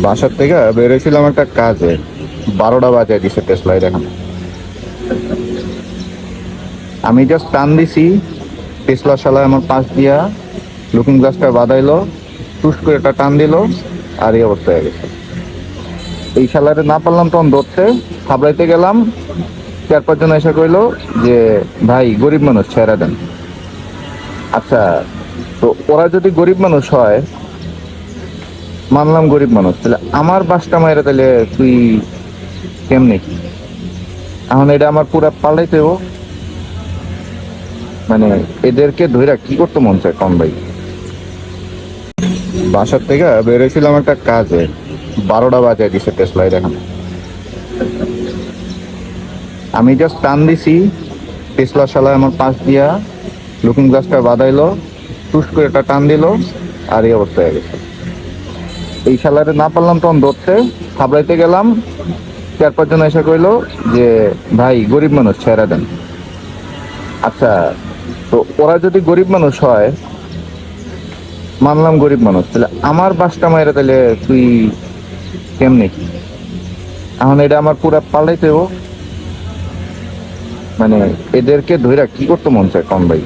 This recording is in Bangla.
বাসার থেকে বেরোছিলাম একটা কাজে, 12টা বাজে দিছে টেসলাই এখন। আমি জাস্ট টান দিছি, টেসলা শালা আমার পাশ দিয়া লুকিং গ্লাসটা বাদাইলো, টুস করে একটা টান দিল, আর এই অবস্থা হয়ে গেছে। এই শালারে না পারলাম তখন ধরতে, থাবড়াইতে গেলাম, 4-5 জন এসে কইলো যে ভাই গরিব মানুষ ছেড়ে দেন। আচ্ছা, তো ওরা যদি গরিব মানুষ হয়, মানলাম গরিব মানুষ, তাহলে আমার বাসটা মাইরা তাহলে তুই কেমনে কি? এখন এটা আমার পুরা পাল্টাইতে হইবো। মানে এদেরকে ধইরা কি করতে মন চায় কম ভাই? বাসার থেকে বেরোছিলাম একটা কাজে, 12টা বাজে দিছে টেসলাই এখন। আমি জাস্ট টান দিছি, টেসলা শালা আমার পাশ দিয়া লুকিং গ্লাসটা বাদাইলো, টুস করে একটা টান দিল, আর এই অবস্থা হয়ে গেছে। এই শালারে না পারলাম তখন ধরতে, থাবড়াইতে গেলাম, 4-5 জন এসে কইলো যে ভাই গরিব মানুষ ছেড়ে দেন। আচ্ছা, তো ওরা যদি গরিব মানুষ হয়, মানলাম গরিব মানুষ, তাহলে আমার বাসটা মাইরা তাহলে তুই কেমনে কি? এখন এটা আমার পুরা পাল্টাইতে হইবো। মানে এদেরকে ধইরা কি করতে মন চায় কম ভাই?